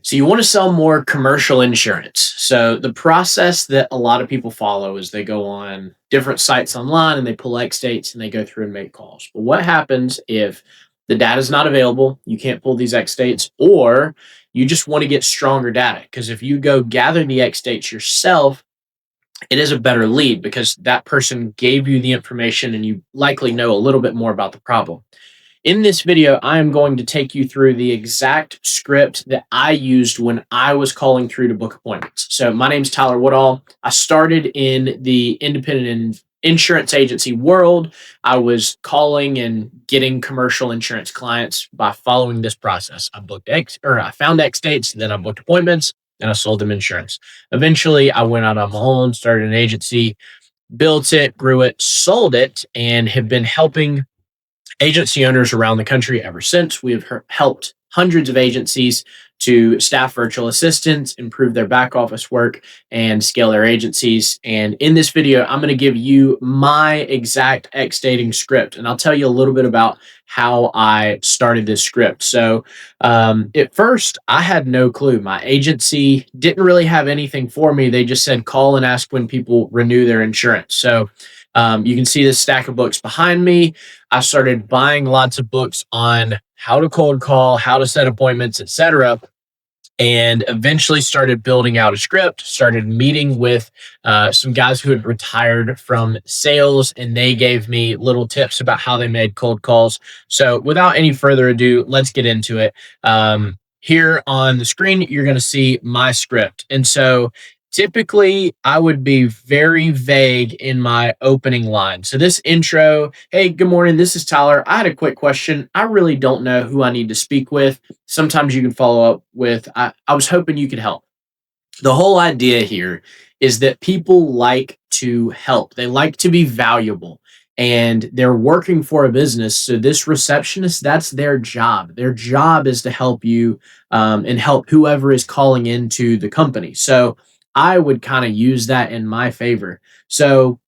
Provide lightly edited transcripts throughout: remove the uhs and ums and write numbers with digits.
So you want to sell more commercial insurance. So the process that a lot of people follow is they go on different sites online and they pull X dates and they go through and make calls. But what happens if the data is not available, you can't pull these X dates, or you just want to get stronger data? Because if you go gather the X dates yourself, it is a better lead because that person gave you the information and you likely know a little bit more about the problem. In this video, I am going to take you through the exact script that I used when I was calling through to book appointments. So my name's Tyler Woodall. I started in the independent insurance agency world. I was calling and getting commercial insurance clients by following this process. I found X dates, then I booked appointments, and I sold them insurance. Eventually, I went out on my own, started an agency, built it, grew it, sold it, and have been helping agency owners around the country ever since. We have helped hundreds of agencies to staff virtual assistants, improve their back office work, and scale their agencies. And in this video, I'm going to give you my exact X dating script, and I'll tell you a little bit about how I started this script. So at first, I had no clue. My agency didn't really have anything for me. They just said, call and ask when people renew their insurance. So you can see this stack of books behind me. I started buying lots of books on how to cold call, how to set appointments, etc., and eventually started building out a script, started meeting with some guys who had retired from sales, and they gave me little tips about how they made cold calls. So without any further ado, let's get into it. Here on the screen, you're going to see my script. And so typically, I would be very vague in my opening line. So this intro, hey, good morning, this is Tyler. I had a quick question. I really don't know who I need to speak with. Sometimes you can follow up with, I was hoping you could help. The whole idea here is that people like to help. They like to be valuable. And they're working for a business. So this receptionist, that's their job. Their job is to help you and help whoever is calling into the company. So I would kind of use that in my favor. So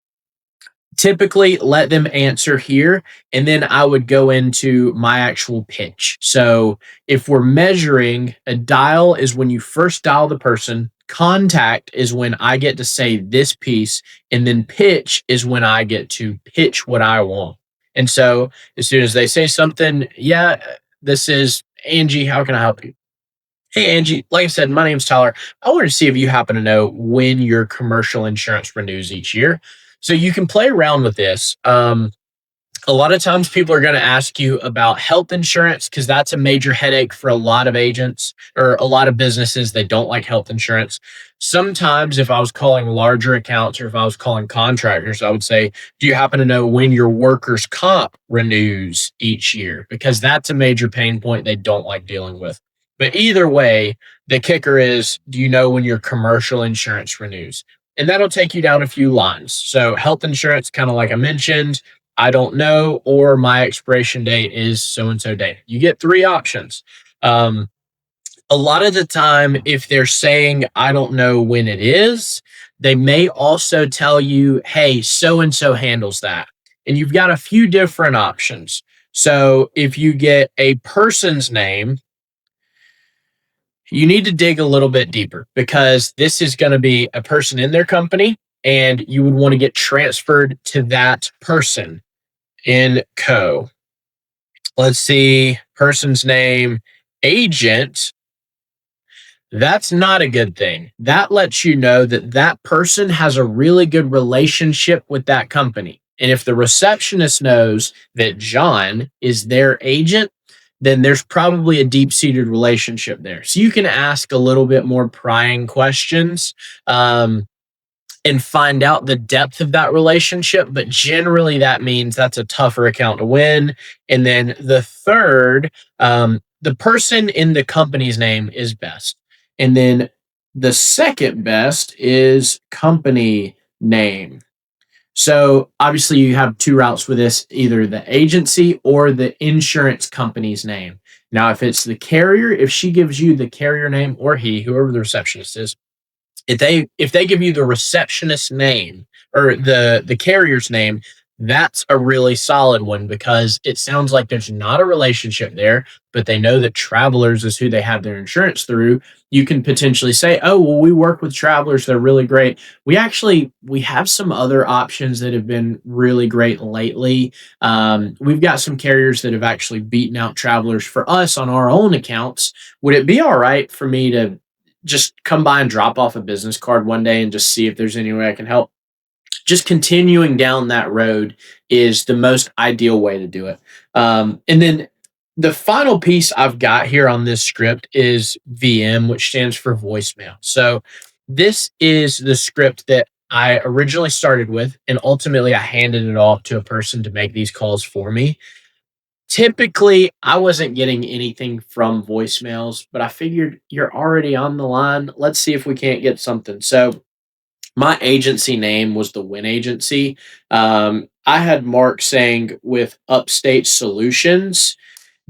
typically let them answer here, and then I would go into my actual pitch. So if we're measuring, a dial is when you first dial the person, contact is when I get to say this piece, and then pitch is when I get to pitch what I want. And so as soon as they say something, yeah, this is Angie, how can I help you? Hey, Angie, like I said, my name's Tyler. I wanted to see if you happen to know when your commercial insurance renews each year. So you can play around with this. A lot of times people are going to ask you about health insurance because that's a major headache for a lot of agents or a lot of businesses. They don't like health insurance. Sometimes if I was calling larger accounts or if I was calling contractors, I would say, do you happen to know when your workers' comp renews each year? Because that's a major pain point they don't like dealing with. But either way, the kicker is, do you know when your commercial insurance renews? And that'll take you down a few lines. So health insurance, kind of like I mentioned, I don't know, or my expiration date is so-and-so date. You get three options. A lot of the time, if they're saying, I don't know when it is, they may also tell you, hey, so-and-so handles that. And you've got a few different options. So if you get a person's name, you need to dig a little bit deeper because this is going to be a person in their company and you would want to get transferred to that person in co. Let's see, person's name, agent. That's not a good thing. That lets you know that that person has a really good relationship with that company. And if the receptionist knows that John is their agent, then there's probably a deep-seated relationship there. So you can ask a little bit more prying questions and find out the depth of that relationship. But generally, that means that's a tougher account to win. And then the third, the person in the company's name is best. And then the second best is company name. So obviously you have two routes with this, either the agency or the insurance company's name. Now, if it's the carrier, if she gives you the carrier name or he, whoever the receptionist is, if they give you the receptionist name or the carrier's name, That's a really solid one because it sounds like there's not a relationship there, but they know that Travelers is who they have their insurance through. You can potentially say, "Oh, well, we work with Travelers. They're really great. We have some other options that have been really great lately. We've got some carriers that have actually beaten out Travelers for us on our own accounts. Would it be all right for me to just come by and drop off a business card one day and just see if there's any way I can help?" Just continuing down that road is the most ideal way to do it. And then the final piece I've got here on this script is VM, which stands for voicemail. So this is the script that I originally started with, and ultimately I handed it off to a person to make these calls for me. Typically, I wasn't getting anything from voicemails, but I figured you're already on the line. Let's see if we can't get something. So my agency name was the Win Agency. I had Mark saying with Upstate Solutions,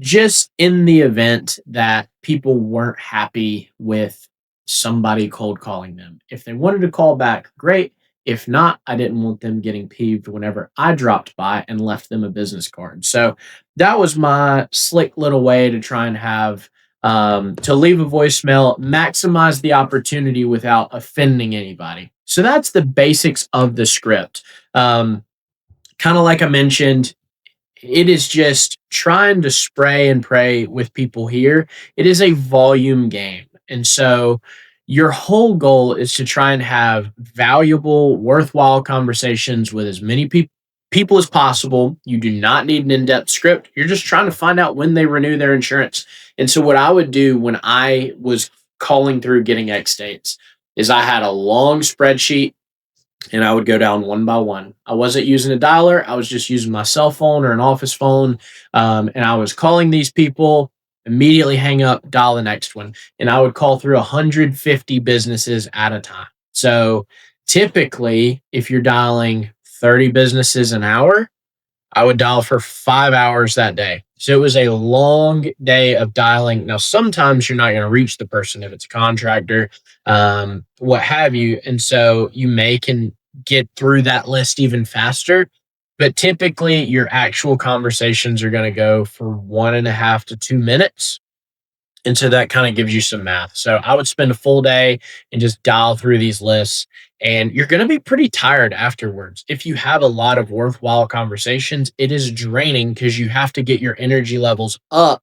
just in the event that people weren't happy with somebody cold calling them. If they wanted to call back, great. If not, I didn't want them getting peeved whenever I dropped by and left them a business card. So that was my slick little way to try and have to leave a voicemail, maximize the opportunity without offending anybody. So that's the basics of the script. Um, Kind of like I mentioned, it is just trying to spray and pray with people here. It is a volume game. And so your whole goal is to try and have valuable, worthwhile conversations with as many people as possible. You do not need an in-depth script. You're just trying to find out when they renew their insurance. And so what I would do when I was calling through getting X states is I had a long spreadsheet and I would go down one by one. I wasn't using a dialer. I was just using my cell phone or an office phone. And I was calling these people, immediately hang up, dial the next one. And I would call through 150 businesses at a time. So typically, if you're dialing 30 businesses an hour, I would dial for 5 hours that day. So it was a long day of dialing. Now, sometimes you're not going to reach the person if it's a contractor, what have you. And so you may can get through that list even faster. But typically, your actual conversations are going to go for 1.5 to 2 minutes. And so that kind of gives you some math. So I would spend a full day and just dial through these lists. And you're going to be pretty tired afterwards. If you have a lot of worthwhile conversations, it is draining because you have to get your energy levels up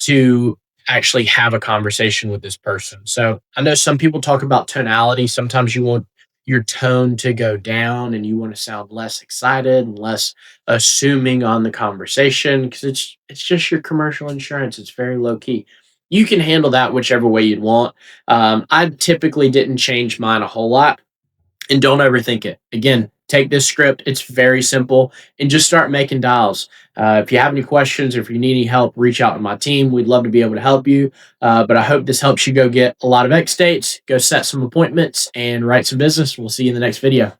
to actually have a conversation with this person. So I know some people talk about tonality. Sometimes you want your tone to go down and you want to sound less excited and less assuming on the conversation because it's just your commercial insurance. It's very low key. You can handle that whichever way you'd want. I typically didn't change mine a whole lot, and don't overthink it. Again, take this script. It's very simple and just start making dials. If you have any questions or if you need any help, reach out to my team. We'd love to be able to help you. But I hope this helps you go get a lot of X dates, go set some appointments, and write some business. We'll see you in the next video.